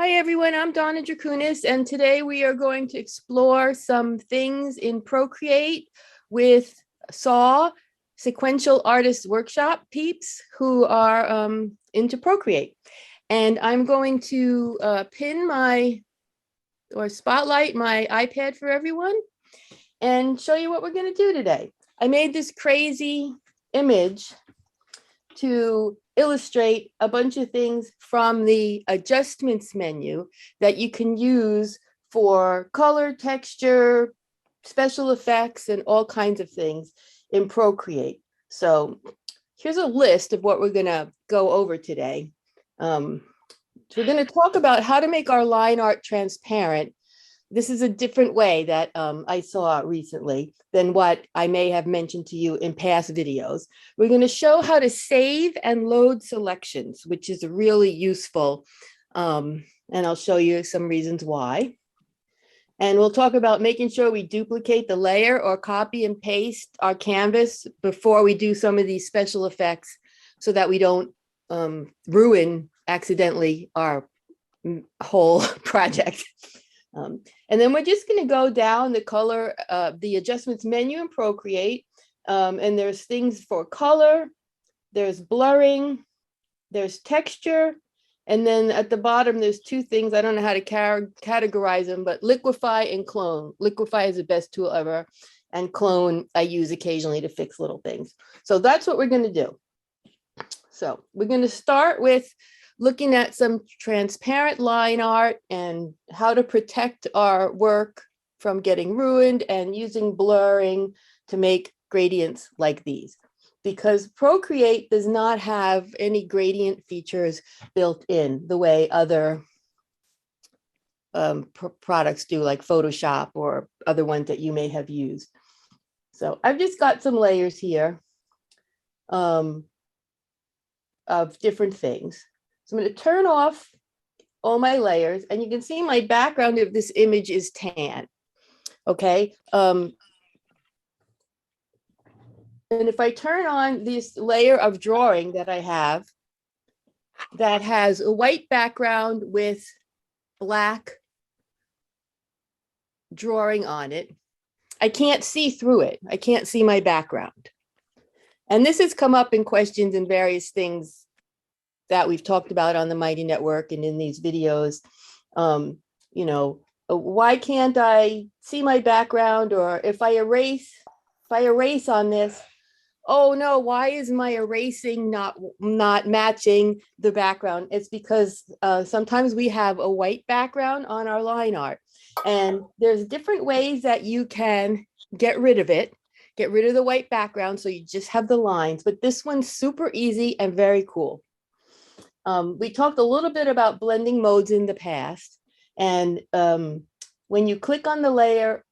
Hi everyone, I'm Donna Dracunis, and today we are going to explore some things in Procreate with SAW Sequential Artist Workshop peeps who are into Procreate. And I'm going to spotlight my iPad for everyone and show you what we're going to do today. I made this crazy image to illustrate a bunch of things from the adjustments menu that you can use for color, texture, special effects, and all kinds of things in Procreate. So here's a list of what we're going to go over today. So we're going to talk about how to make our line art transparent. This is a different way that I saw recently than what I may have mentioned to you in past videos. We're going to show how to save and load selections, which is really useful. And I'll show you some reasons why. And we'll talk about making sure we duplicate the layer or copy and paste our canvas before we do some of these special effects so that we don't ruin accidentally our whole project. And then we're just going to go down the color, the adjustments menu in Procreate. And there's things for color, there's blurring, there's texture. And then at the bottom, there's two things. I don't know how to categorize them, but liquify and clone. Liquify is the best tool ever. And clone, I use occasionally to fix little things. So that's what we're going to do. So we're going to start with looking at some transparent line art and how to protect our work from getting ruined and using blurring to make gradients like these. Because Procreate does not have any gradient features built in the way other products do, like Photoshop or other ones that you may have used. So I've just got some layers here of different things. So I'm going to turn off all my layers, and you can see my background of this image is tan. Okay. And if I turn on this layer of drawing that I have, that has a white background with black drawing on it, I can't see through it. I can't see my background. And this has come up in questions and various things that we've talked about on the Mighty Network and in these videos. Why can't I see my background? Or if I erase on this, oh no, why is my erasing not matching the background? It's because sometimes we have a white background on our line art, and there's different ways that you can get rid of it, get rid of the white background so you just have the lines, but this one's super easy and very cool. We talked a little bit about blending modes in the past, and when you click on the layer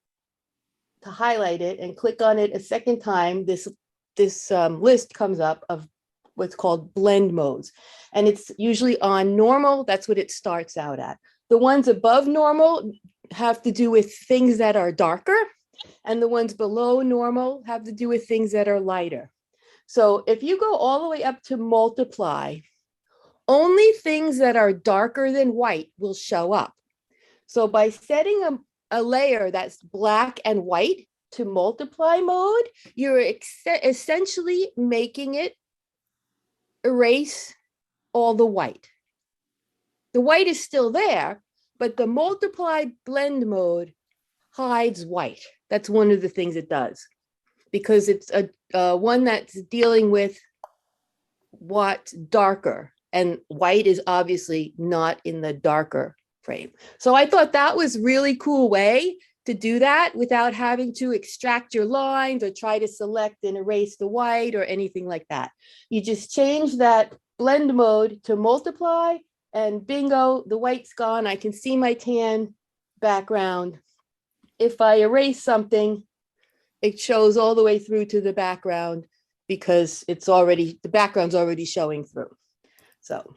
to highlight it and click on it a second time, this list comes up of what's called blend modes, and it's usually on normal. That's what it starts out at. The ones above normal have to do with things that are darker, and the ones below normal have to do with things that are lighter. So if you go all the way up to multiply, only things that are darker than white will show up. So by setting a layer that's black and white to multiply mode, you're essentially making it erase all the white. The white is still there, but the multiply blend mode hides white. That's one of the things it does, because it's a one that's dealing with what's darker. And white is obviously not in the darker frame. So I thought that was really cool way to do that without having to extract your lines or try to select and erase the white or anything like that. You just change that blend mode to multiply, and bingo, the white's gone. I can see my tan background. If I erase something, it shows all the way through to the background because the background's already showing through. So,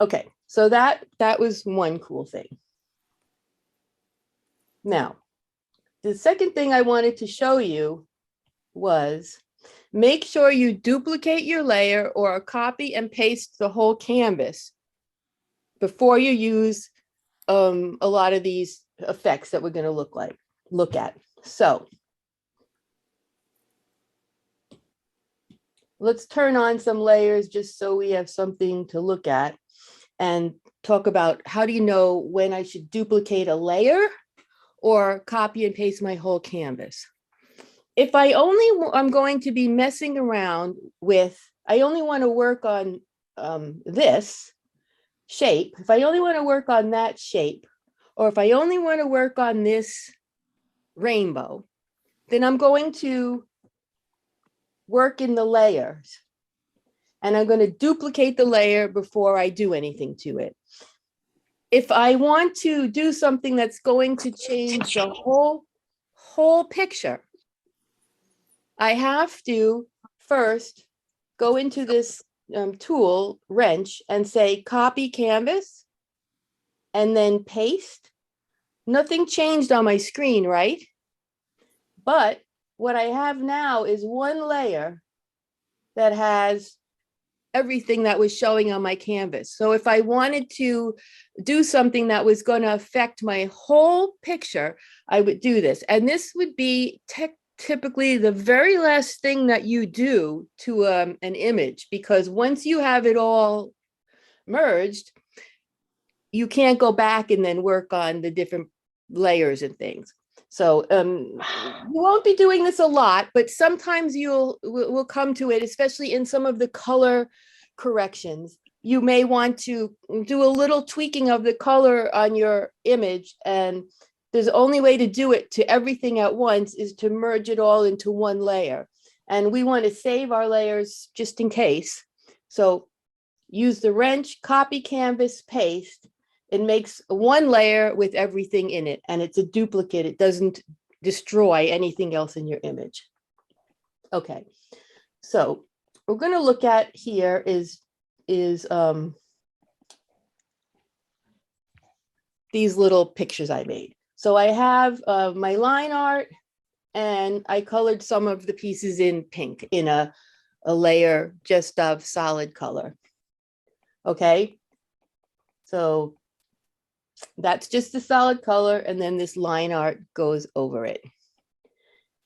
okay, so that was one cool thing. Now, the second thing I wanted to show you was make sure you duplicate your layer or copy and paste the whole canvas before you use a lot of these effects that we're going to look at. So let's turn on some layers just so we have something to look at and talk about how do you know when I should duplicate a layer or copy and paste my whole canvas. If I'm going to be messing around with, I only want to work on this shape, if I only want to work on that shape, or if I only want to work on this rainbow, then I'm going to work in the layers. And I'm going to duplicate the layer before I do anything to it. If I want to do something that's going to change the whole picture, I have to first go into this tool, wrench, and say copy canvas, and then paste. Nothing changed on my screen, right? But what I have now is one layer that has everything that was showing on my canvas. So if I wanted to do something that was going to affect my whole picture, I would do this. And this would be typically the very last thing that you do to an image, because once you have it all merged, you can't go back and then work on the different layers and things. So you won't be doing this a lot, but sometimes we'll come to it, especially in some of the color corrections. You may want to do a little tweaking of the color on your image, and there's only way to do it to everything at once is to merge it all into one layer. And we want to save our layers just in case. So use the wrench, copy canvas, paste. It makes one layer with everything in it, and it's a duplicate. It doesn't destroy anything else in your image. Okay, so we're going to look at here is these little pictures I made. So I have my line art, and I colored some of the pieces in pink in a layer just of solid color. Okay, so that's just the solid color, and then this line art goes over it.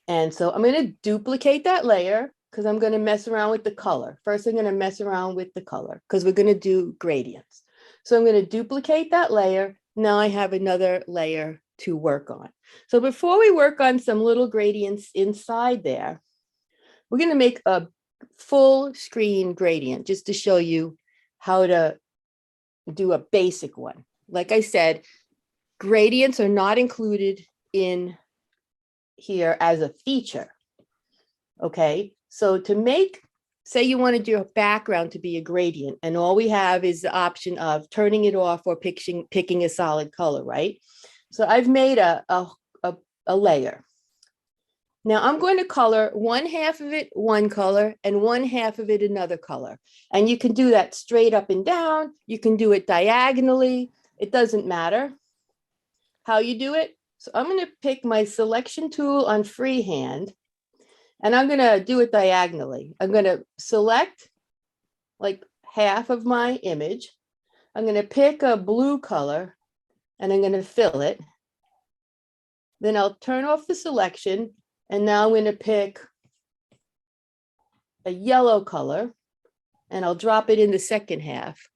And so I'm going to duplicate that layer because I'm going to mess around with the color. First, I'm going to mess around with the color because we're going to do gradients. So I'm going to duplicate that layer. Now I have another layer to work on. So before we work on some little gradients inside there, we're going to make a full screen gradient just to show you how to do a basic one. Like I said, gradients are not included in here as a feature. Okay, so to make, say you want to do a background to be a gradient, and all we have is the option of turning it off or picking a solid color, right? So I've made a layer. Now I'm going to color one half of it one color and one half of it another color. And you can do that straight up and down. You can do it diagonally. It doesn't matter how you do it. So I'm going to pick my selection tool on freehand, and I'm going to do it diagonally. I'm going to select like half of my image. I'm going to pick a blue color, and I'm going to fill it. Then I'll turn off the selection, and now I'm going to pick a yellow color, and I'll drop it in the second half.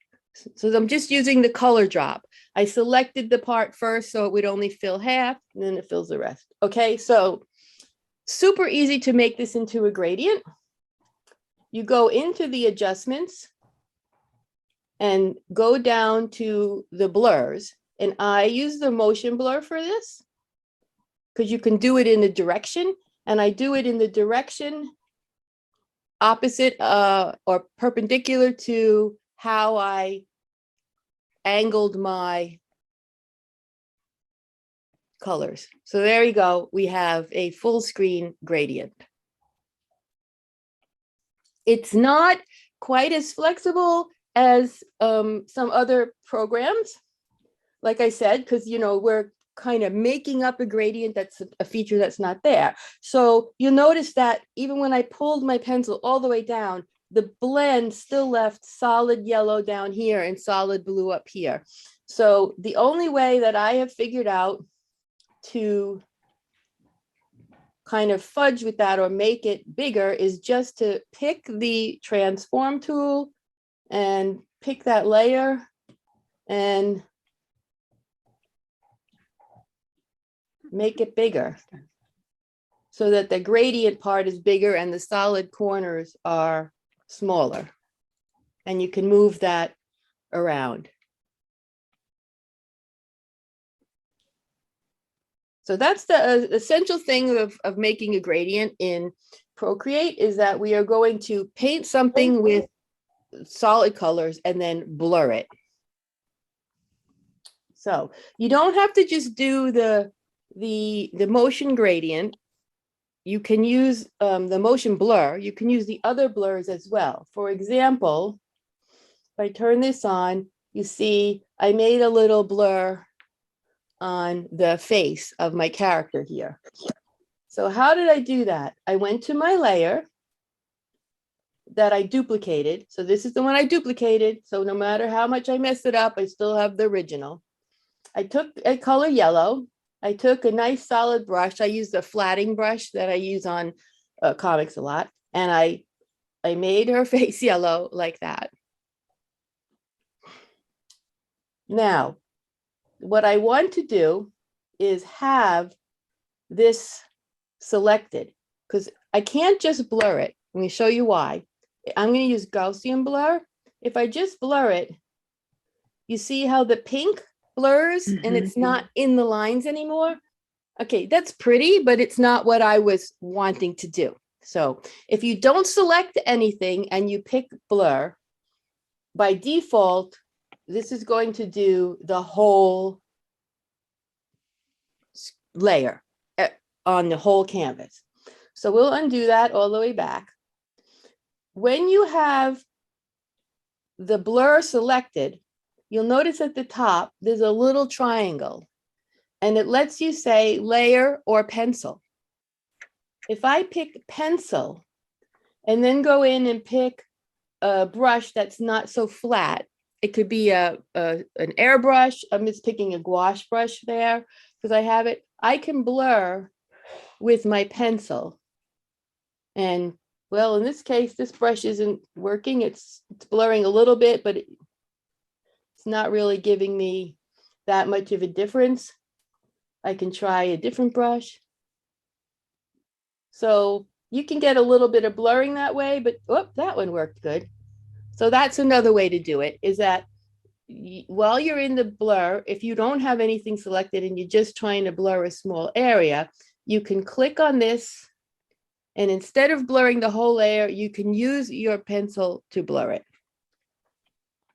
So I'm just using the color drop. I selected the part first so it would only fill half, and then it fills the rest. Okay, so super easy to make this into a gradient. You go into the adjustments and go down to the blurs. And I use the motion blur for this because you can do it in the direction. And I do it in the direction opposite or perpendicular to how I angled my colors. So there you go. We have a full screen gradient. It's not quite as flexible as some other programs, like I said, because we're kind of making up a gradient that's a feature that's not there. So you'll notice that even when I pulled my pencil all the way down, the blend still left solid yellow down here and solid blue up here. So the only way that I have figured out to kind of fudge with that or make it bigger is just to pick the transform tool and pick that layer and make it bigger so that the gradient part is bigger and the solid corners are smaller. And you can move that around. So that's the essential thing of making a gradient in Procreate, is that we are going to paint something with solid colors and then blur it. So you don't have to just do the motion gradient. You can use the motion blur. You can use the other blurs as well. For example, if I turn this on, you see I made a little blur on the face of my character here. So how did I do that? I went to my layer that I duplicated. So this is the one I duplicated. So no matter how much I mess it up, I still have the original. I took a color yellow. I took a nice solid brush. I used a flatting brush that I use on comics a lot. And I made her face yellow like that. Now, what I want to do is have this selected, because I can't just blur it. Let me show you why. I'm going to use Gaussian blur. If I just blur it, you see how the pink blurs and it's not in the lines anymore? Okay, that's pretty, but it's not what I was wanting to do. So if you don't select anything and you pick blur, by default, this is going to do the whole layer on the whole canvas. So we'll undo that all the way back. When you have the blur selected, you'll notice at the top, there's a little triangle and it lets you say layer or pencil. If I pick pencil and then go in and pick a brush that's not so flat, it could be an airbrush. I'm just picking a gouache brush there because I have it. I can blur with my pencil. And well, in this case, this brush isn't working. It's blurring a little bit, but it's not really giving me that much of a difference. I can try a different brush. So you can get a little bit of blurring that way, but oh, that one worked good. So that's another way to do it, is that while you're in the blur, if you don't have anything selected and you're just trying to blur a small area, you can click on this, and instead of blurring the whole layer, you can use your pencil to blur it.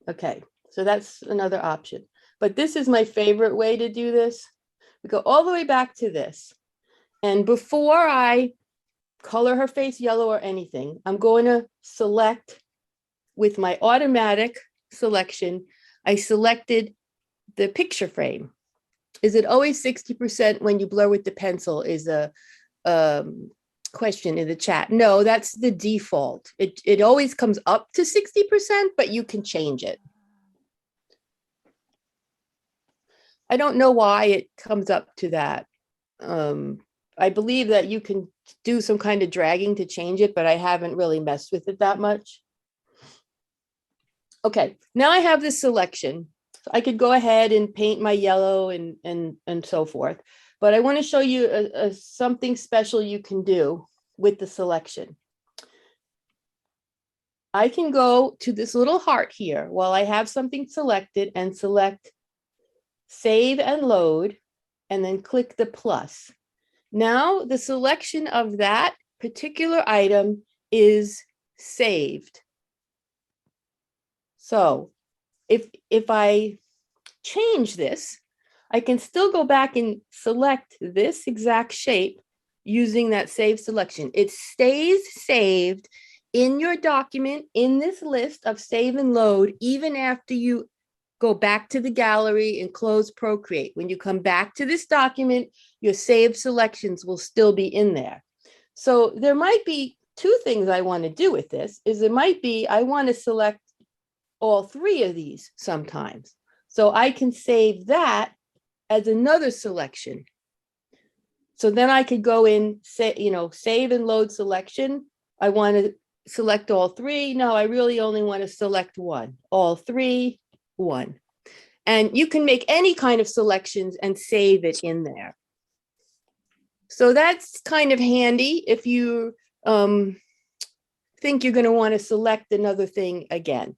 Okay, so that's another option. But this is my favorite way to do this. We go all the way back to this. And before I color her face yellow or anything, I'm going to select with my automatic selection. I selected the picture frame. Is it always 60% when you blur with the pencil is a question in the chat. No, that's the default. It always comes up to 60%, but you can change it. I don't know why it comes up to that. I believe that you can do some kind of dragging to change it, but I haven't really messed with it that much. Okay, now I have this selection. So I could go ahead and paint my yellow and so forth, but I want to show you something special you can do with the selection. I can go to this little heart here while I have something selected and select save and load, and then click the plus. Now the selection of that particular item is saved. So if I change this, I can still go back and select this exact shape using that save selection. It stays saved in your document in this list of save and load, even after you go back to the gallery and close Procreate. When you come back to this document, your saved selections will still be in there. So there might be two things I want to do with this is it might be I want to select all three of these sometimes. So I can save that as another selection. So then I could go in, say, save and load selection. I want to select all three. No, I really only want to select one. All three, one. And you can make any kind of selections and save it in there. So that's kind of handy if you think you're going to want to select another thing again.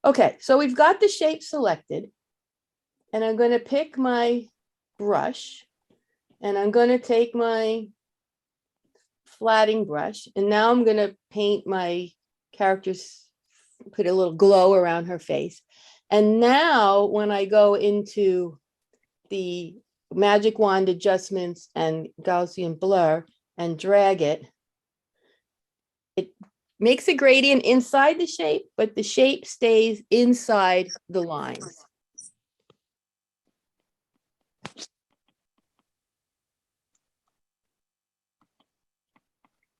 Okay, so we've got the shape selected, and I'm going to pick my brush, and I'm going to take my flatting brush, and now I'm going to paint my character's, put a little glow around her face. And now when I go into the magic wand adjustments and Gaussian blur and drag it, it makes a gradient inside the shape, but the shape stays inside the lines.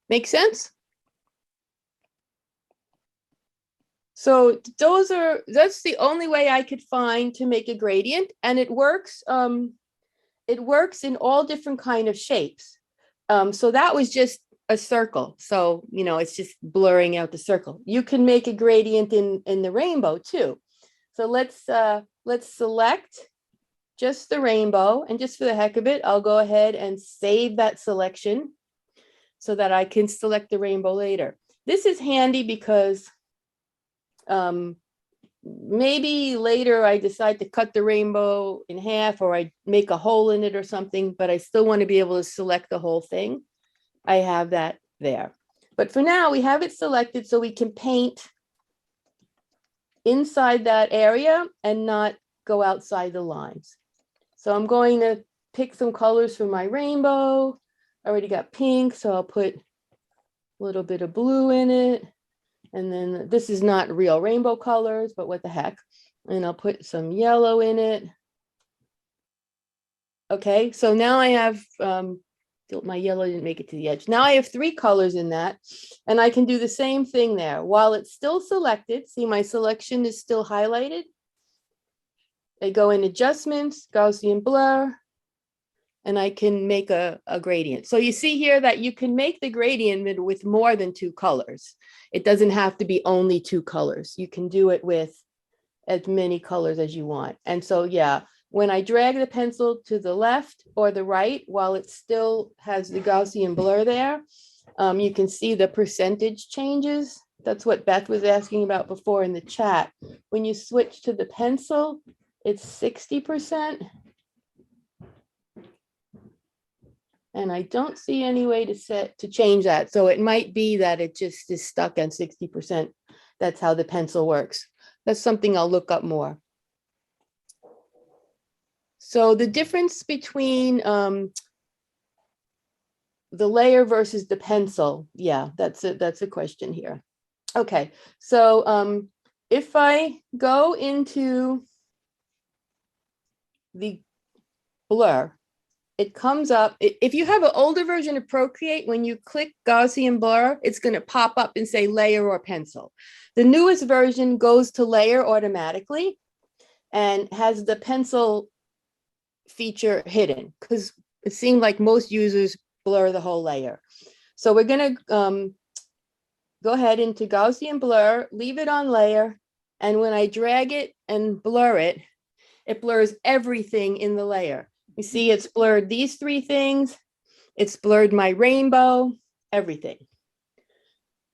Make sense? So that's the only way I could find to make a gradient, and it works. It works in all different kind of shapes. So that was just a circle. So, it's just blurring out the circle. You can make a gradient in the rainbow too. So let's select just the rainbow, and just for the heck of it, I'll go ahead and save that selection so that I can select the rainbow later. This is handy because maybe later I decide to cut the rainbow in half, or I make a hole in it or something, but I still want to be able to select the whole thing. I have that there. But for now, we have it selected so we can paint inside that area and not go outside the lines. So I'm going to pick some colors for my rainbow. I already got pink, so I'll put a little bit of blue in it. And then this is not real rainbow colors, but what the heck. And I'll put some yellow in it. Okay, so now I have, my yellow didn't make it to the edge. Now I have three colors in that, and I can do the same thing there. While it's still selected, see my selection is still highlighted. I go in adjustments, Gaussian blur, and I can make a gradient. So you see here that you can make the gradient with more than two colors. It doesn't have to be only two colors. You can do it with as many colors as you want. And so, yeah, when I drag the pencil to the left or the right, while it still has the Gaussian blur there, you can see the percentage changes. That's what Beth was asking about before in the chat. When you switch to the pencil, it's 60%. And I don't see any way to change that. So it might be that it just is stuck on 60%. That's how the pencil works. That's something I'll look up more. So the difference between the layer versus the pencil, yeah, that's a question here. Okay, so if I go into the blur, it comes up. If you have an older version of Procreate, when you click Gaussian blur, it's going to pop up and say layer or pencil. The newest version goes to layer automatically and has the pencil feature hidden, because it seemed like most users blur the whole layer. So we're going to go ahead into Gaussian blur, leave it on layer, and when I drag it and blur it, it blurs everything in the layer. You see, it's blurred these three things. It's blurred my rainbow, everything.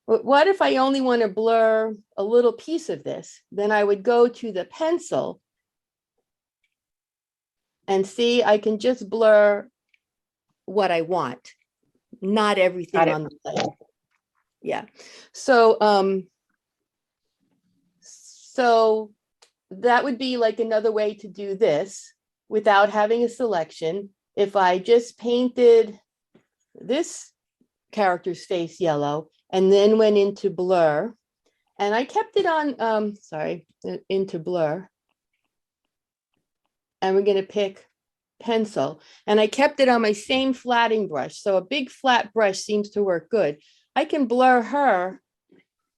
But what if I only want to blur a little piece of this? Then I would go to the pencil and see, I can just blur what I want, not everything on the layer. Yeah. So, so that would be like another way to do this without having a selection. If I just painted this character's face yellow and then went into blur, and I kept it on, into blur, and we're going to pick pencil, and I kept it on my same flatting brush. So a big flat brush seems to work good. I can blur her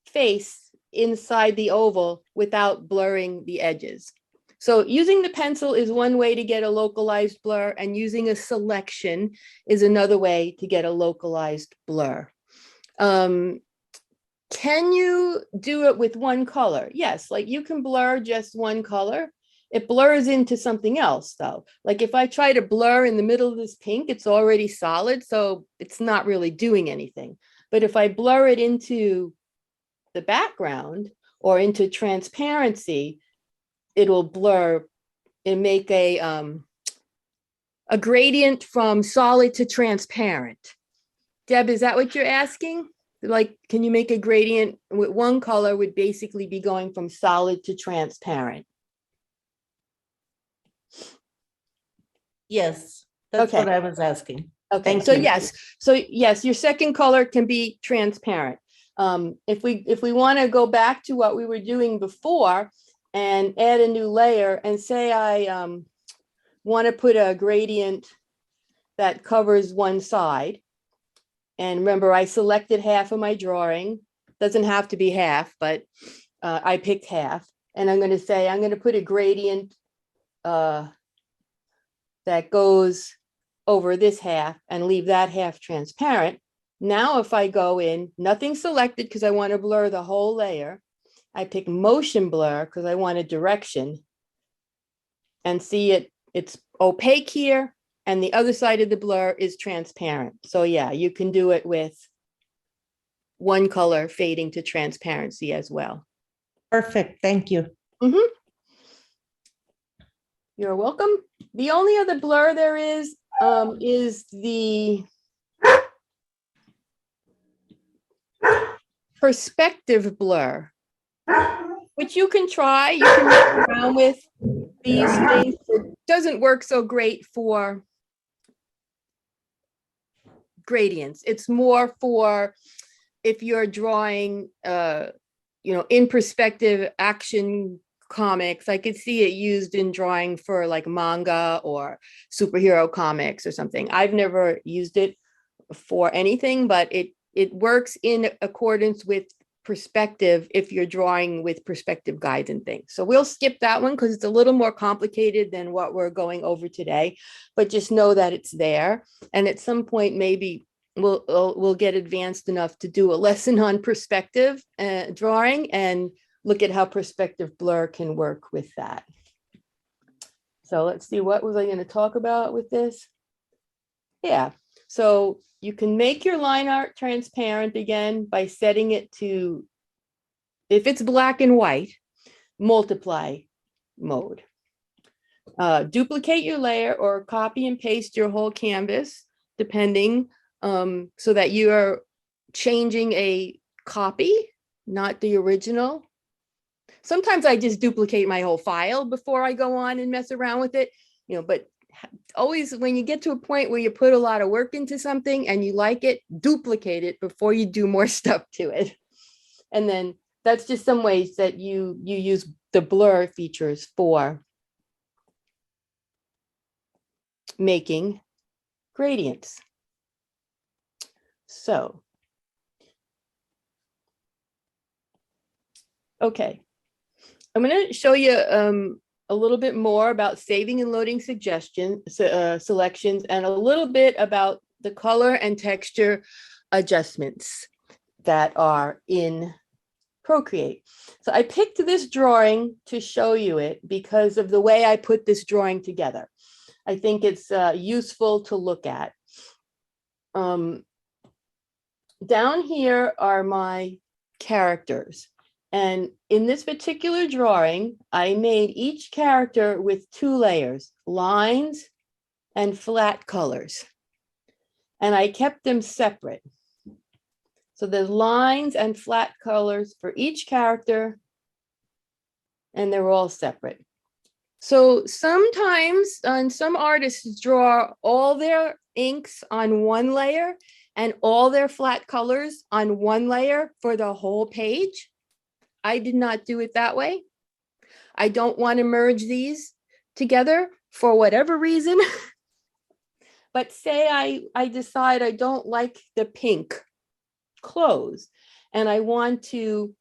face inside the oval without blurring the edges. So using the pencil is one way to get a localized blur, and using a selection is another way to get a localized blur. Can you do it with one color? Yes, like you can blur just one color. It blurs into something else though. Like if I try to blur in the middle of this pink, it's already solid, so it's not really doing anything. But if I blur it into the background or into transparency, it will blur and make a gradient from solid to transparent. Deb, is that what you're asking? Like, can you make a gradient with one color would basically be going from solid to transparent? Yes, that's what I was asking. Okay, Thank so you. yes, your second color can be transparent. If we want to go back to what we were doing before and add a new layer, and say I want to put a gradient that covers one side. And remember, I selected half of my drawing. Doesn't have to be half, but I picked half. And I'm going to say, I'm going to put a gradient that goes over this half and leave that half transparent. Now, if I go in, nothing selected because I want to blur the whole layer. I pick motion blur because I want a direction. And see it's opaque here. And the other side of the blur is transparent. So yeah, you can do it with one color fading to transparency as well. Perfect. Thank you. You're welcome. The only other blur there is the perspective blur, which you can try. You can mess around with these things. It doesn't work so great for gradients. It's more for if you're drawing in perspective action comics. I could see it used in drawing for like manga or superhero comics or something. I've never used it for anything, but it works in accordance with perspective if you're drawing with perspective guides and things. So we'll skip that one because it's a little more complicated than what we're going over today, but just know that it's there. And at some point, maybe we'll get advanced enough to do a lesson on perspective drawing and look at how perspective blur can work with that. So let's see, what was I going to talk about with this? Yeah, so you can make your line art transparent again by setting it to, if it's black and white, multiply mode. Duplicate your layer or copy and paste your whole canvas, depending, so that you are changing a copy, not the original. Sometimes I just duplicate my whole file before I go on and mess around with it, but always when you get to a point where you put a lot of work into something and you like it, duplicate it before you do more stuff to it. And then that's just some ways that you use the blur features for making gradients. So, okay, I'm going to show you a little bit more about saving and loading selections, and a little bit about the color and texture adjustments that are in Procreate. So I picked this drawing to show you it because of the way I put this drawing together. I think it's useful to look at. Down here are my characters. And in this particular drawing, I made each character with 2 layers, lines and flat colors. And I kept them separate. So there's lines and flat colors for each character, and they're all separate. So sometimes some artists draw all their inks on one layer and all their flat colors on one layer for the whole page. I did not do it that way. I don't want to merge these together for whatever reason. But say I decide I don't like the pink clothes and I want to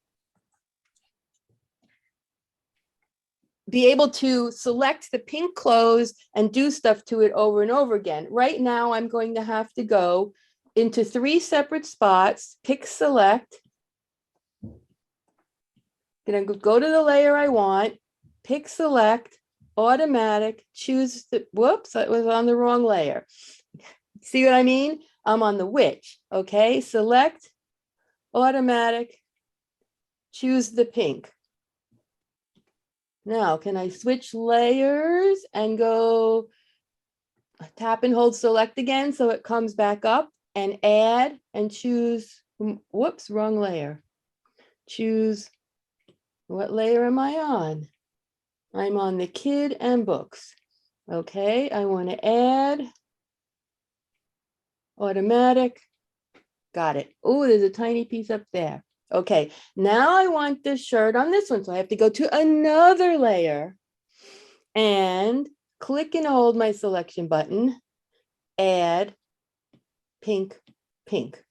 be able to select the pink clothes and do stuff to it over and over again. Right now, I'm going to have to go into 3 separate spots, pick select. Gonna go to the layer I want, pick select, automatic, choose the, whoops, I was on the wrong layer. See what I mean? I'm on the witch, okay? Select, automatic, choose the pink. Now, can I switch layers and go tap and hold select again so it comes back up and add and choose, whoops, wrong layer. Choose, what layer am I on? I'm on the kid and books. Okay, I want to add, automatic, got it. Oh, there's a tiny piece up there. Okay, now I want the shirt on this one. So I have to go to another layer and click and hold my selection button, add, pink, pink.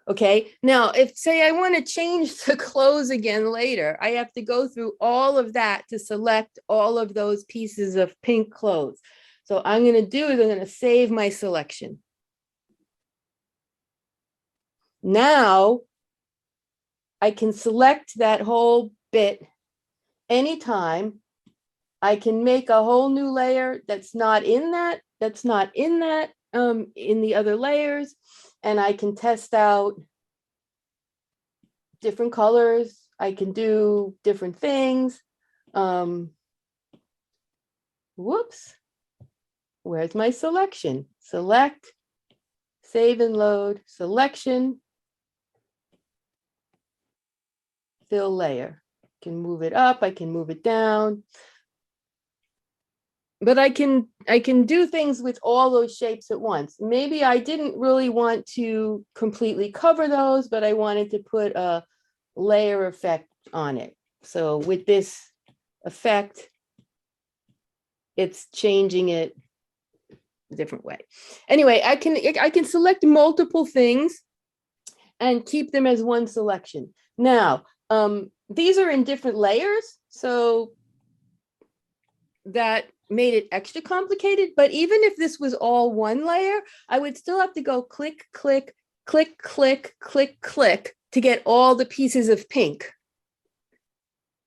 Okay, now if say I want to change the clothes again later, I have to go through all of that to select all of those pieces of pink clothes. So I'm going to do is I'm going to save my selection. Now I can select that whole bit anytime. I can make a whole new layer that's not in that, in the other layers, and I can test out different colors. I can do different things. Whoops, where's my selection? Select, save and load, selection, fill layer. I can move it up, I can move it down. But I can do things with all those shapes at once. Maybe I didn't really want to completely cover those, but I wanted to put a layer effect on it. So with this effect, it's changing it a different way. Anyway, I can select multiple things and keep them as one selection. Now, these are in different layers, so that made it extra complicated. But even if this was all one layer, I would still have to go click, click, click, click, click, click to get all the pieces of pink.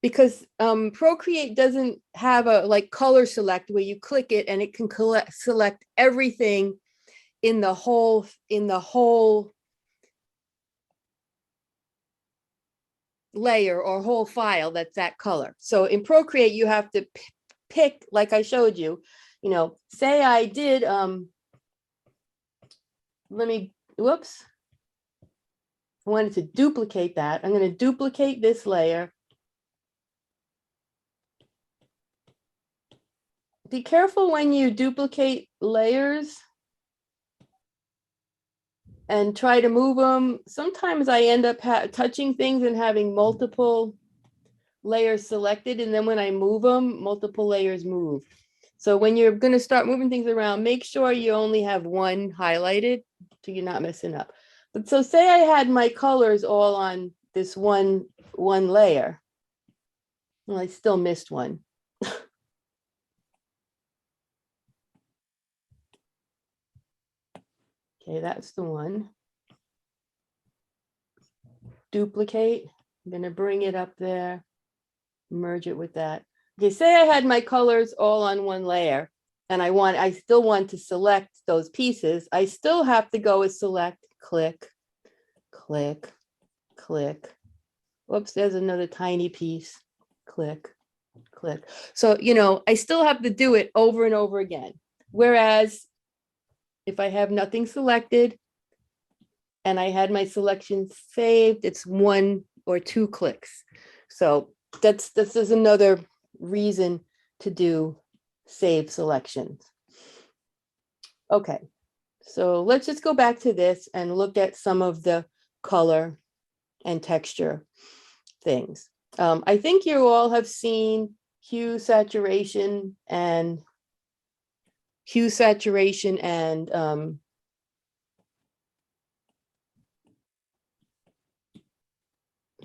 Because Procreate doesn't have a like color select where you click it and it can select everything in the whole layer or whole file that's that color. So in Procreate, you have to pick, like I showed you, say I did, whoops. I wanted to duplicate that. I'm going to duplicate this layer. Be careful when you duplicate layers and try to move them. Sometimes I end up touching things and having multiple layers selected, and then when I move them, multiple layers move. So when you're going to start moving things around, make sure you only have one highlighted so you're not messing up. But so say I had my colors all on this one layer. Well, I still missed one. Okay, that's the one. Duplicate. I'm going to bring it up there, merge it with that. Okay, say I had my colors all on one layer and I still want to select those pieces. I still have to go with select, click, click, click. Whoops, there's another tiny piece. Click, click. So, I still have to do it over and over again. Whereas if I have nothing selected and I had my selection saved, it's 1 or 2 clicks. So this is another reason to do save selections. Okay, so let's just go back to this and look at some of the color and texture things. I think you all have seen hue, saturation, and hue saturation and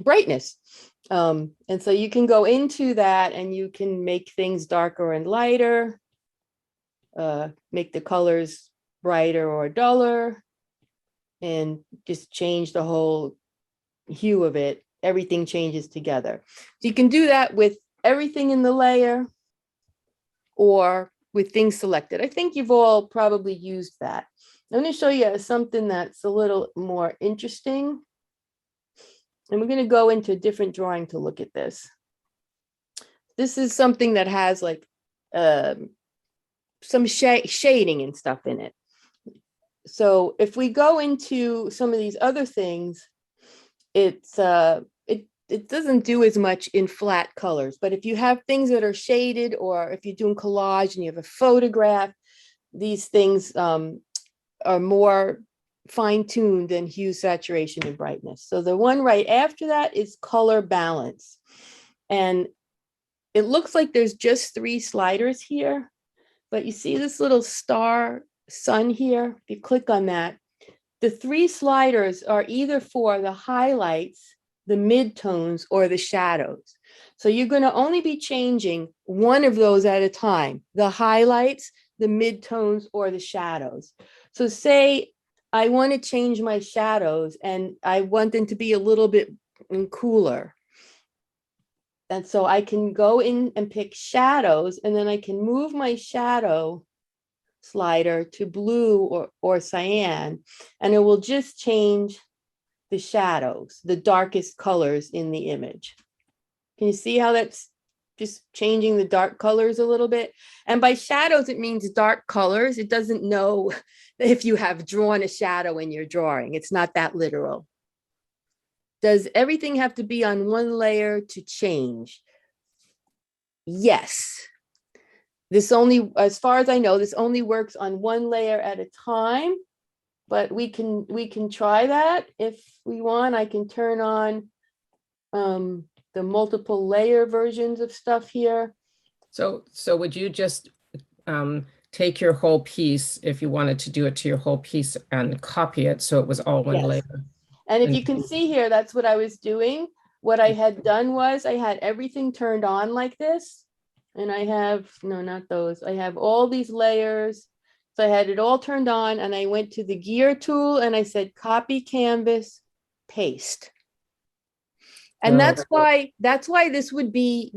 brightness. And so you can go into that and you can make things darker and lighter, make the colors brighter or duller, and just change the whole hue of it. Everything changes together. So you can do that with everything in the layer or with things selected. I think you've all probably used that. I'm going to show you something that's a little more interesting. And we're going to go into a different drawing to look at this. This is something that has like some shading and stuff in it. So if we go into some of these other things, it doesn't do as much in flat colors. But if you have things that are shaded, or if you're doing collage and you have a photograph, these things are more fine-tuned than hue, saturation, and brightness. So the one right after that is color balance. And it looks like there's just 3 sliders here, but you see this little star sun here? If you click on that, the 3 sliders are either for the highlights, the midtones, or the shadows. So you're going to only be changing one of those at a time, the highlights, the midtones, or the shadows. So say I want to change my shadows and I want them to be a little bit cooler. And so I can go in and pick shadows, and then I can move my shadow slider to blue or cyan, and it will just change the shadows, the darkest colors in the image. Can you see how that's just changing the dark colors a little bit? And by shadows, it means dark colors. It doesn't know if you have drawn a shadow in your drawing. It's not that literal. Does everything have to be on one layer to change? Yes. This only, as far as I know, this only works on one layer at a time, but we can try that if we want. I can turn on the multiple layer versions of stuff here. So would you just take your whole piece, if you wanted to do it to your whole piece, and copy it so it was all one layer? And if you can see here, that's what I was doing. What I had done was I had everything turned on like this. And I have, no, not those. I have all these layers. So I had it all turned on, and I went to the gear tool and I said, copy canvas, paste. And that's why this would be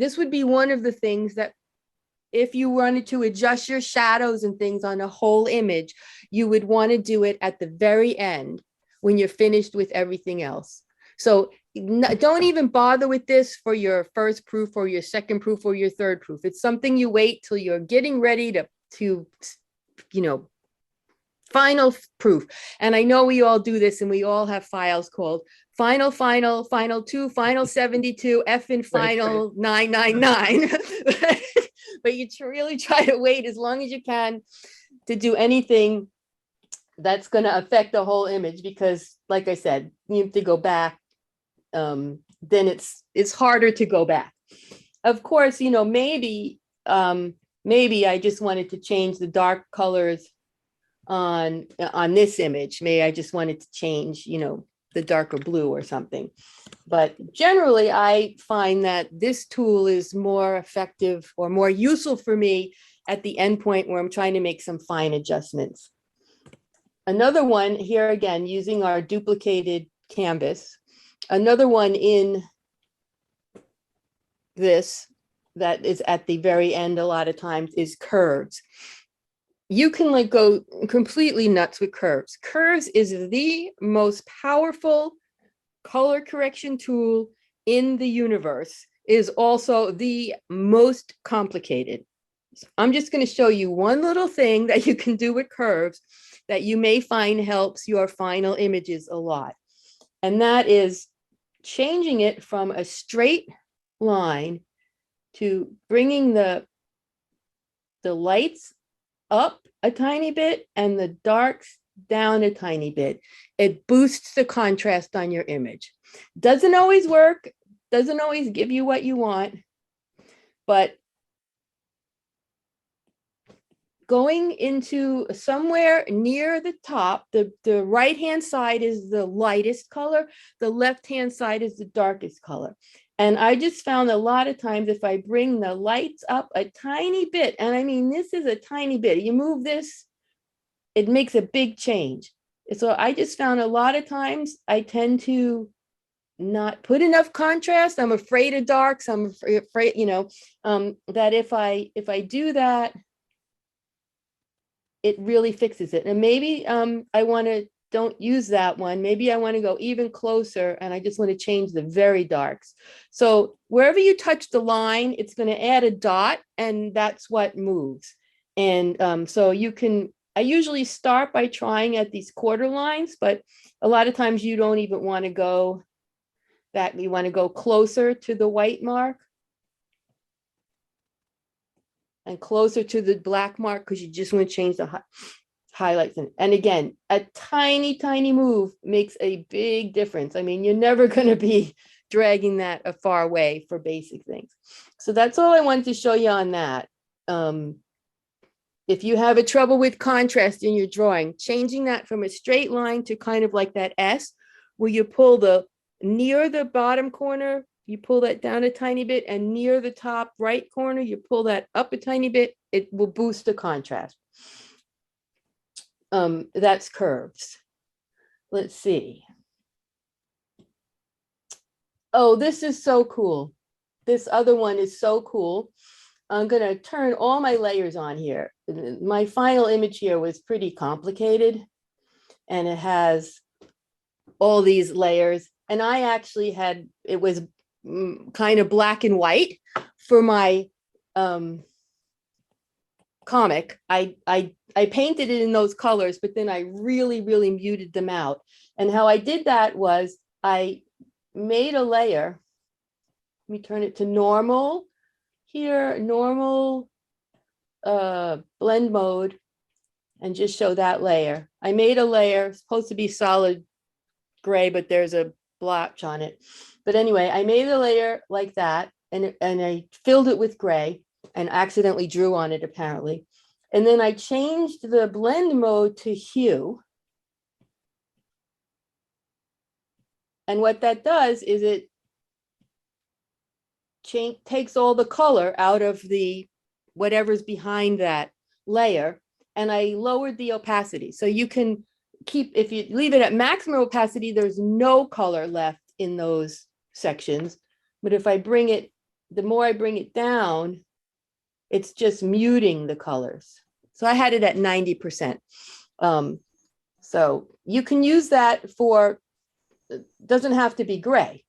one of the things that if you wanted to adjust your shadows and things on a whole image, you would want to do it at the very end when you're finished with everything else. So don't even bother with this for your first proof or your second proof or your third proof. It's something you wait till you're getting ready to final proof. And I know we all do this, and we all have files called final 2, final 72, F in final 999. But you really try to wait as long as you can to do anything that's going to affect the whole image, because like I said, you have to go back. Then it's harder to go back. Of course, maybe I just wanted to change the dark colors on this image. Maybe I just wanted to change, the darker blue or something. But generally, I find that this tool is more effective or more useful for me at the end point where I'm trying to make some fine adjustments. Another one here, again, using our duplicated canvas. Another one in this that is at the very end a lot of times is curves. You can go completely nuts with curves. Curves is the most powerful color correction tool in the universe. It is also the most complicated. So I'm just going to show you one little thing that you can do with curves that you may find helps your final images a lot. And that is changing it from a straight line to bringing the lights up a tiny bit and the darks down a tiny bit. It boosts the contrast on your image. Doesn't always work, doesn't always give you what you want, but going into somewhere near the top. The right-hand side is the lightest color. The left-hand side is the darkest color. And I just found a lot of times if I bring the lights up a tiny bit, and I mean, this is a tiny bit, you move this, it makes a big change. So I just found a lot of times I tend to not put enough contrast. I'm afraid of darks. I'm afraid, that if I do that, it really fixes it. And maybe I want to don't use that one. Maybe I want to go even closer and I just want to change the very darks. So wherever you touch the line, it's going to add a dot and that's what moves. And so I usually start by trying at these quarter lines, but a lot of times you don't even want to go that. You want to go closer to the white mark and closer to the black mark because you just want to change the highlights. And again, a tiny, tiny move makes a big difference. I mean, you're never going to be dragging that a far away for basic things. So that's all I wanted to show you on that. If you have a trouble with contrast in your drawing, changing that from a straight line to kind of like that S, where you pull near the bottom corner, you pull that down a tiny bit, and near the top right corner, you pull that up a tiny bit, it will boost the contrast. That's curves. Let's see. Oh, this is so cool. This other one is so cool. I'm going to turn all my layers on here. My final image here was pretty complicated and it has all these layers. And I actually it was kind of black and white for my comic. I painted it in those colors, but then I really, really muted them out. And how I did that was I made a layer. Let me turn it to normal. Here, normal blend mode, and just show that layer. I made a layer, supposed to be solid gray, but there's a blotch on it. But anyway, I made a layer like that, and I filled it with gray and accidentally drew on it apparently. And then I changed the blend mode to hue. And what that does is it takes all the color out of the whatever's behind that layer, and I lowered the opacity. So you can keep, if you leave it at maximum opacity, there's no color left in those sections. But if I bring it, the more I bring it down, it's just muting the colors. So I had it at 90%. So you can use that for, doesn't have to be gray.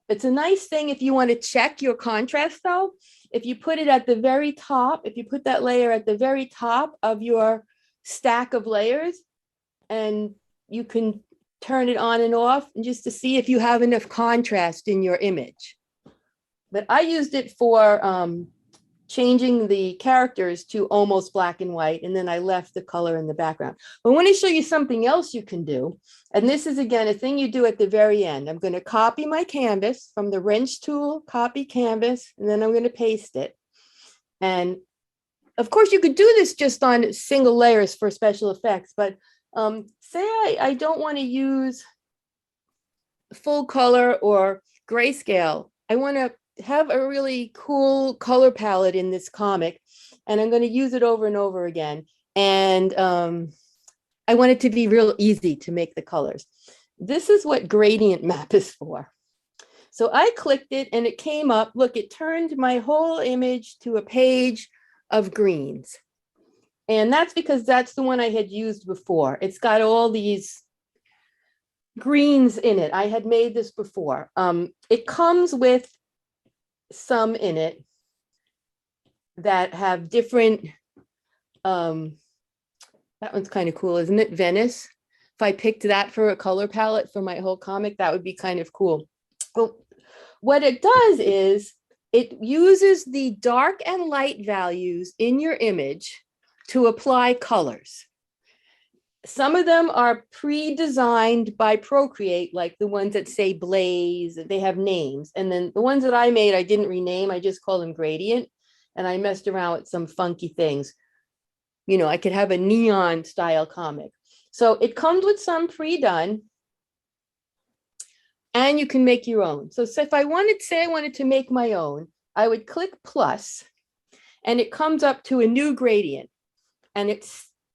It's a nice thing if you want to check your contrast though. If you put it at the very top, if you put that layer at the very top of your stack of layers, and you can turn it on and off and just to see if you have enough contrast in your image. But I used it for changing the characters to almost black and white, and then I left the color in the background. But I want to show you something else you can do. And this is, again, a thing you do at the very end. I'm going to copy my canvas from the wrench tool, copy canvas, and then I'm going to paste it. And of course, you could do this just on single layers for special effects. But say I don't want to use full color or grayscale. I want to have a really cool color palette in this comic, and I'm going to use it over and over again. And I want it to be real easy to make the colors. This is what gradient map is for. So I clicked it and it came up. Look, it turned my whole image to a page of greens. And that's because that's the one I had used before. It's got all these greens in it. I had made this before. It comes with some in it that have different, that one's kind of cool, isn't it? Venice. If I picked that for a color palette for my whole comic, that would be kind of cool. But what it does is it uses the dark and light values in your image to apply colors. Some of them are pre-designed by Procreate, like the ones that say Blaze, they have names. And then the ones that I made, I didn't rename, I just call them gradient. and I messed around with some funky things. You know, I could have a neon style comic. So it comes with some pre-done, and you can make your own. So if I wanted, say I wanted to make my own, I would click plus, and it comes up to a new gradient, and it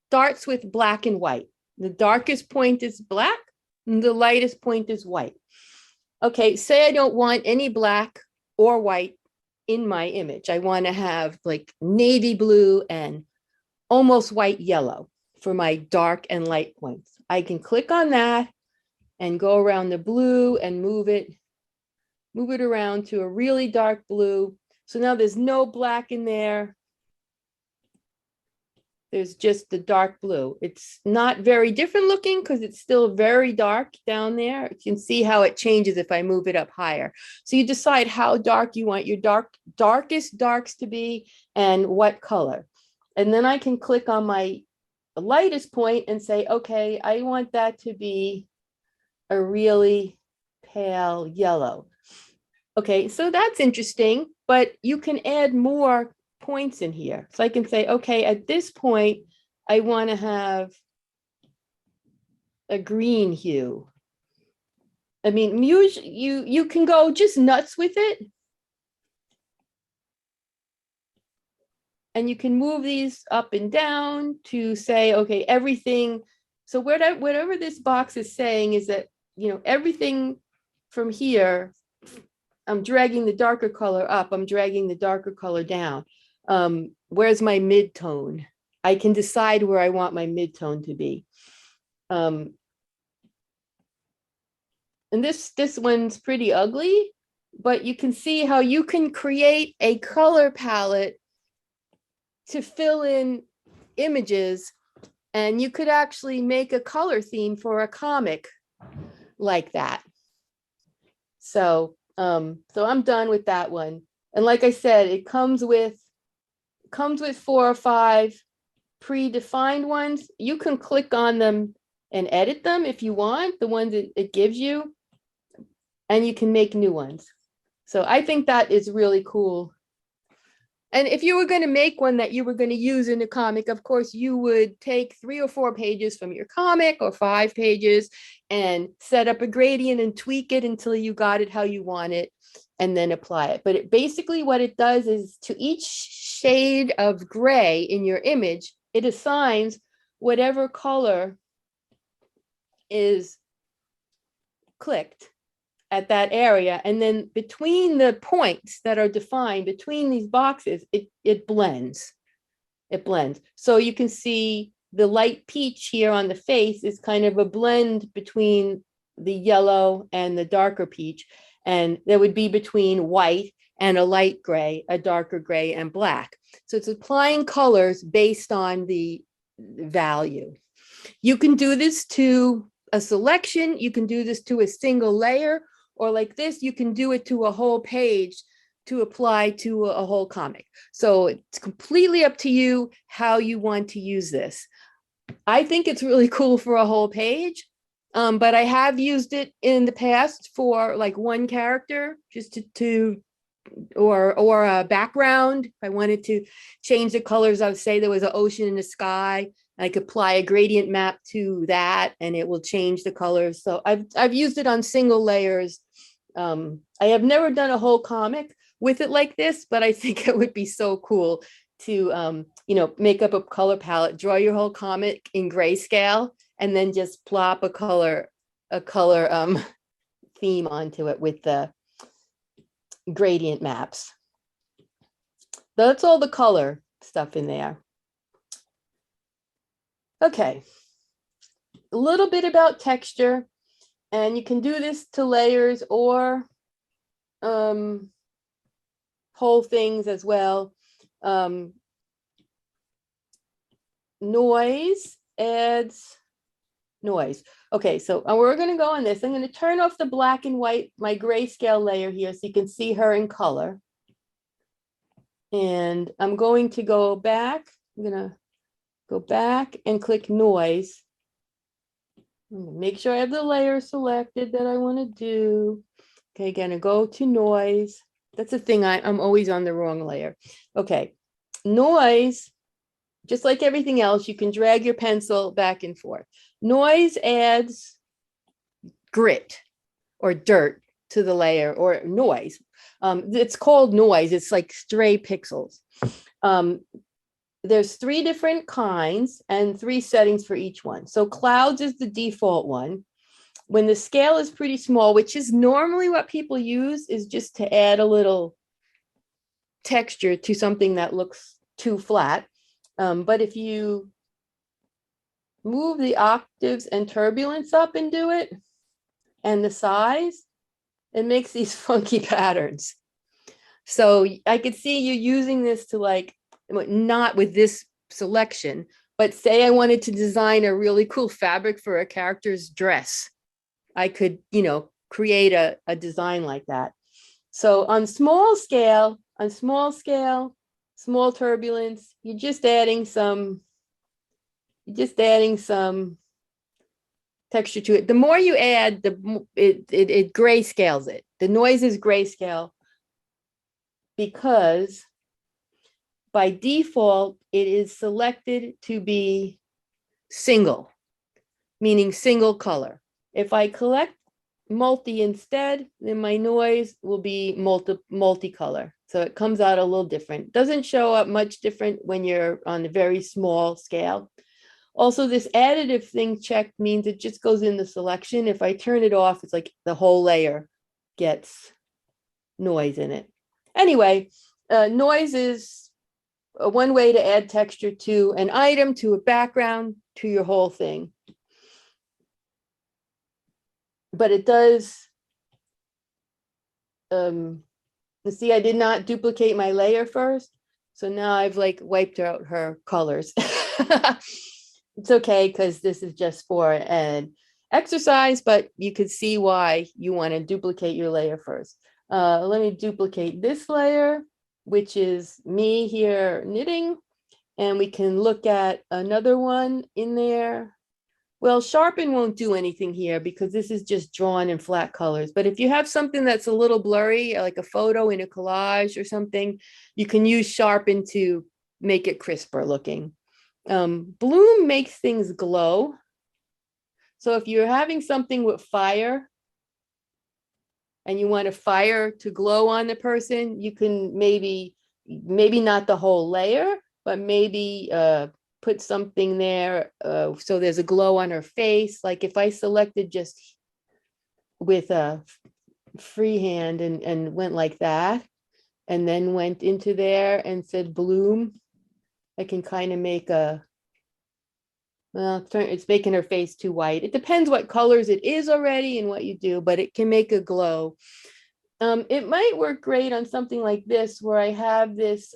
starts with black and white. The darkest point is black, and the lightest point is white. Okay, say I don't want any black or white in my image. I want to have like navy blue and almost white yellow for my dark and light points. I can click on that and go around the blue and move it around to a really dark blue. So now there's no black in there. There's just the dark blue. It's not very different looking because it's still very dark down there. You can see how it changes if I move it up higher. So you decide how dark you want your darkest darks to be and what color. And then I can click on my lightest point and say, okay, I want that to be a really pale yellow. Okay, so that's interesting, but you can add more points in here. So I can say, okay, at this point, I want to have a green hue. I mean, usually you can go just nuts with it. And you can move these up and down to say, okay, everything. So whatever this box is saying is that, you know, everything from here, I'm dragging the darker color up, I'm dragging the darker color down. Where's my mid-tone? I can decide where I want my mid-tone to be. And this one's pretty ugly, but you can see how you can create a color palette to fill in images, and you could actually make a color theme for a comic like that. So, so I'm done with that one. And like I said, it comes with 4 or 5 predefined ones. You can click on them and edit them if you want, the ones that it gives you, and you can make new ones. So I think that is really cool. And if you were going to make one that you were going to use in a comic, of course, you would take 3 or 4 pages from your comic or 5 pages and set up a gradient and tweak it until you got it how you want it and then apply it. But it basically what it does is to each shade of gray in your image, it assigns whatever color is clicked at that area, and then between the points that are defined between these boxes, it blends. So you can see the light peach here on the face is kind of a blend between the yellow and the darker peach, and there would be between white and a light gray, a darker gray, and black. So it's applying colors based on the value. You can do this to a selection, you can do this to a single layer, or like this, you can do it to a whole page to apply to a whole comic. So it's completely up to you how you want to use this. I think it's really cool for a whole page, but I have used it in the past for like one character, just or a background. If I wanted to change the colors, I would say there was an ocean in the sky. I could apply a gradient map to that and it will change the colors. So I've used it on single layers. I have never done a whole comic with it like this, but I think it would be so cool to you know, make up a color palette, draw your whole comic in grayscale, and then just plop a color theme onto it with the gradient maps. That's all the color stuff in there. Okay, a little bit about texture, and you can do this to layers or whole things as well. Noise adds noise. Okay, so we're going to go on this. I'm going to turn off the black and white, my grayscale layer here, so you can see her in color. And I'm going to go back. I'm going to go back and click noise. Make sure I have the layer selected that I want to do. Okay, gonna go to noise. That's the thing. I'm always on the wrong layer. Okay. Noise, just like everything else, you can drag your pencil back and forth. Noise adds grit or dirt to the layer, or noise. It's called noise. It's like stray pixels. There's 3 different kinds and 3 settings for each one. So clouds is the default one. When the scale is pretty small, which is normally what people use, is just to add a little texture to something that looks too flat. But if you move the octaves and turbulence up and do it, and the size, it makes these funky patterns. So I could see you using this to, like, not with this selection, but say I wanted to design a really cool fabric for a character's dress. I could, create a design like that. So on small scale, small turbulence, you're just adding some texture to it. The more you add, it grayscales it. The noise is grayscale because by default, it is selected to be single, meaning single color. If I collect multi instead, then my noise will be multicolor. So it comes out a little different. Doesn't show up much different when you're on a very small scale. Also, this additive thing checked means it just goes in the selection. If I turn it off, it's like the whole layer gets noise in it. Anyway, noise is one way to add texture to an item, to a background, to your whole thing. But it does, see, I did not duplicate my layer first. So now I've like wiped out her colors. It's okay, because this is just for an exercise, but you could see why you want to duplicate your layer first. Let me duplicate this layer, which is me here knitting, and we can look at another one in there. Well, sharpen won't do anything here because this is just drawn in flat colors. But if you have something that's a little blurry, like a photo in a collage or something, you can use sharpen to make it crisper looking. Bloom makes things glow. So if you're having something with fire and you want a fire to glow on the person, you can maybe not the whole layer, but maybe put something there so there's a glow on her face. Like if I selected just with a freehand and went like that, and then went into there and said bloom, I can kind of make it's making her face too white. It depends what colors it is already and what you do, but it can make a glow. It might work great on something like this, where I have this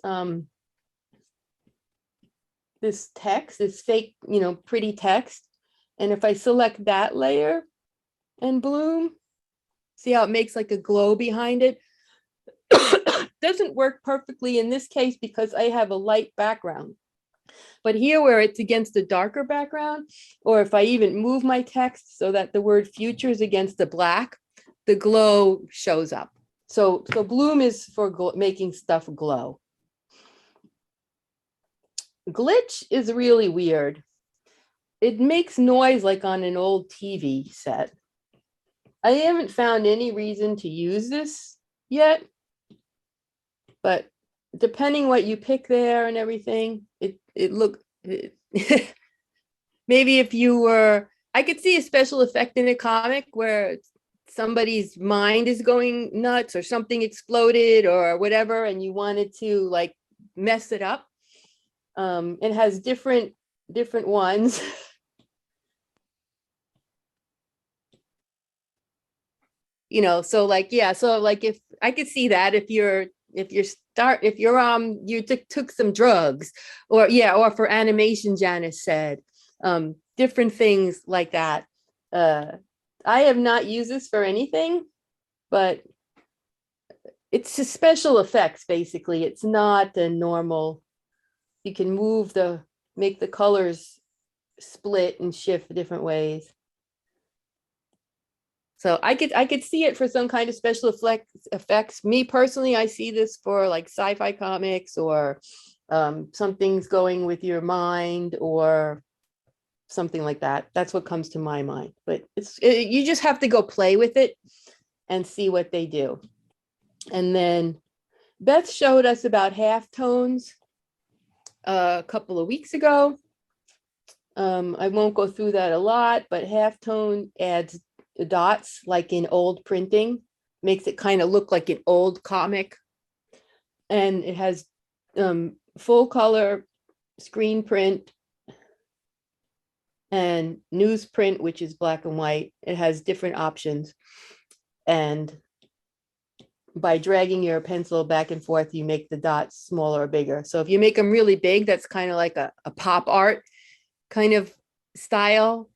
this text, this fake, pretty text. And if I select that layer and bloom, see how it makes like a glow behind it? Doesn't work perfectly in this case because I have a light background. But here, where it's against a darker background, or if I even move my text so that the word future is against the black, the glow shows up. So bloom is for making stuff glow. Glitch is really weird. It makes noise like on an old TV set. I haven't found any reason to use this yet, but depending what you pick there and everything, maybe if you were, I could see a special effect in a comic where somebody's mind is going nuts or something exploded or whatever, and you wanted to like mess it up. It has different ones. So like, yeah, so like if I could see that if you took some drugs, or for animation, Janice said, different things like that. I have not used this for anything, but it's a special effects, basically. It's not the normal. You can make the colors split and shift different ways. So I could see it for some kind of special effects. Me personally, I see this for like sci-fi comics or something's going with your mind or something like that. That's what comes to my mind. But you just have to go play with it and see what they do. And then Beth showed us about halftones a couple of weeks ago. I won't go through that a lot, but halftone adds dots like in old printing, makes it kind of look like an old comic. And it has full color screen print and newsprint, which is black and white. It has different options. And by dragging your pencil back and forth, you make the dots smaller or bigger. So if you make them really big, that's kind of like a pop art kind of style.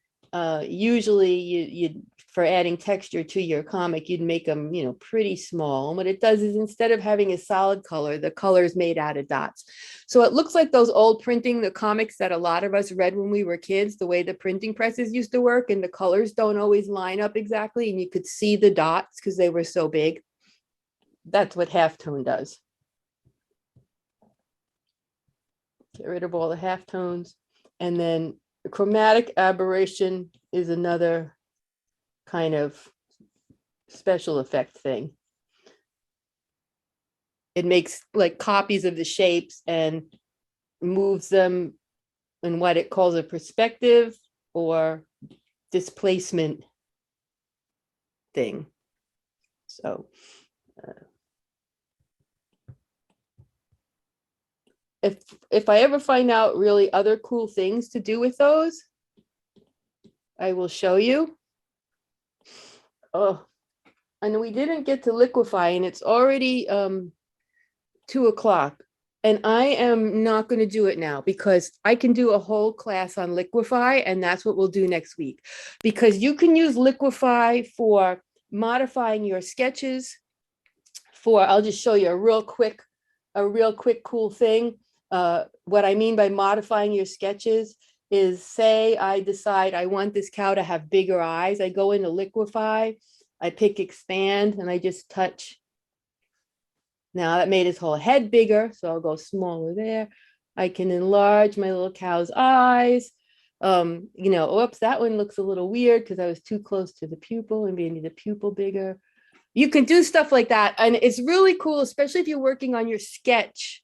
Usually you for adding texture to your comic, you'd make them, pretty small. And what it does is instead of having a solid color, the color is made out of dots. So it looks like those old printing, the comics that a lot of us read when we were kids, the way the printing presses used to work, and the colors don't always line up exactly. And you could see the dots because they were so big. That's what halftone does. Get rid of all the halftones. And then chromatic aberration is another kind of special effect thing. It makes like copies of the shapes and moves them in what it calls a perspective or displacement thing. So if I ever find out really other cool things to do with those, I will show you. Oh, and we didn't get to liquefy, and it's already 2:00. And I am not going to do it now because I can do a whole class on liquefy, and that's what we'll do next week. Because you can use liquefy for modifying your sketches. I'll just show you a real quick cool thing. What I mean by modifying your sketches is, say I decide I want this cow to have bigger eyes. I go into liquefy, I pick expand, and I just touch. Now that made his whole head bigger, so I'll go smaller there. I can enlarge my little cow's eyes. Oops, that one looks a little weird because I was too close to the pupil and we need the pupil bigger. You can do stuff like that, and it's really cool, especially if you're working on your sketch,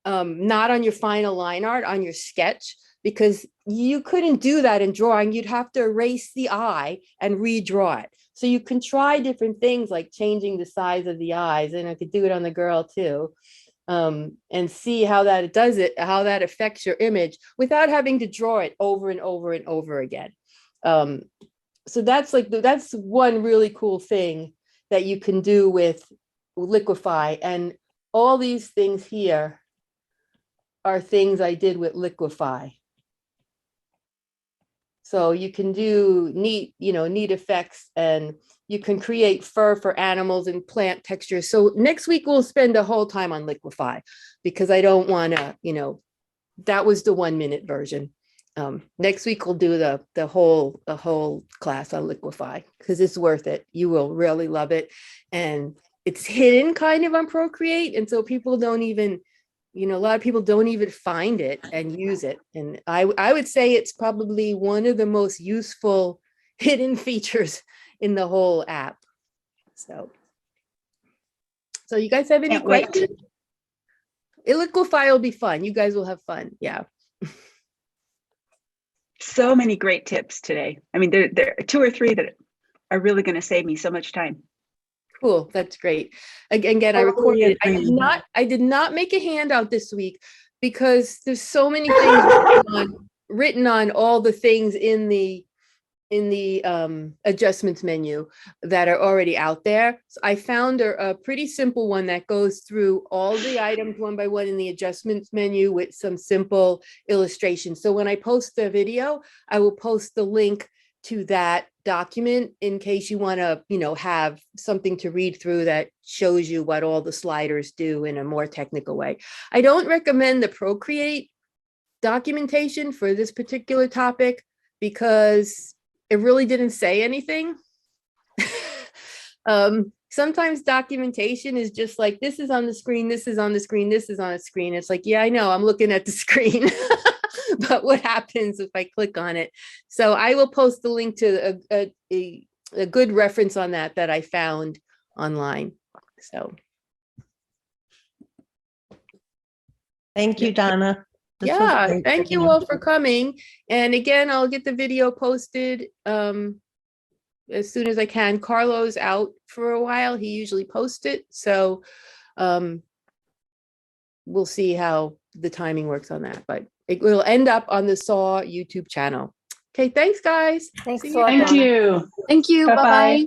not on your final line art, on your sketch, because you couldn't do that in drawing. You'd have to erase the eye and redraw it. So you can try different things like changing the size of the eyes, and I could do it on the girl too, and see how that does it, how that affects your image without having to draw it over and over and over again. So that's one really cool thing that you can do with liquefy. And all these things here are things I did with liquefy. So you can do neat effects, and you can create fur for animals and plant textures. So next week we'll spend a whole time on liquefy because I don't want to, that was the 1-minute version. Next week we'll do the whole class on liquefy because it's worth it. You will really love it. And it's hidden kind of on Procreate. And so people don't even, a lot of people don't even find it and use it. And I would say it's probably one of the most useful hidden features in the whole app. So you guys have any questions? Liquefy will be fun. You guys will have fun. Yeah. So many great tips today. I mean, there are 2 or 3 that are really going to save me so much time. Cool. That's great. Again, I recorded it. I did not make a handout this week because there's so many things written on all the things in the adjustments menu that are already out there. So I found a pretty simple one that goes through all the items one by one in the adjustments menu with some simple illustrations. So when I post the video, I will post the link to that document in case you want to, have something to read through that shows you what all the sliders do in a more technical way. I don't recommend the Procreate documentation for this particular topic because it really didn't say anything. Sometimes documentation is just like, this is on the screen, this is on the screen, this is on the screen. It's like, yeah, I know, I'm looking at the screen. But what happens if I click on it? So I will post the link to a good reference on that I found online. So Thank you, Donna. This was yeah, great. thank you all for coming. And again, I'll get the video posted as soon as I can. Carlo's out for a while. He usually posts it. So we'll see how the timing works on that, but it will end up on the SAW YouTube channel. Okay, thanks guys. Thanks See a you. lot, Thank Donna. you. Thank you. Bye-bye. Bye-bye.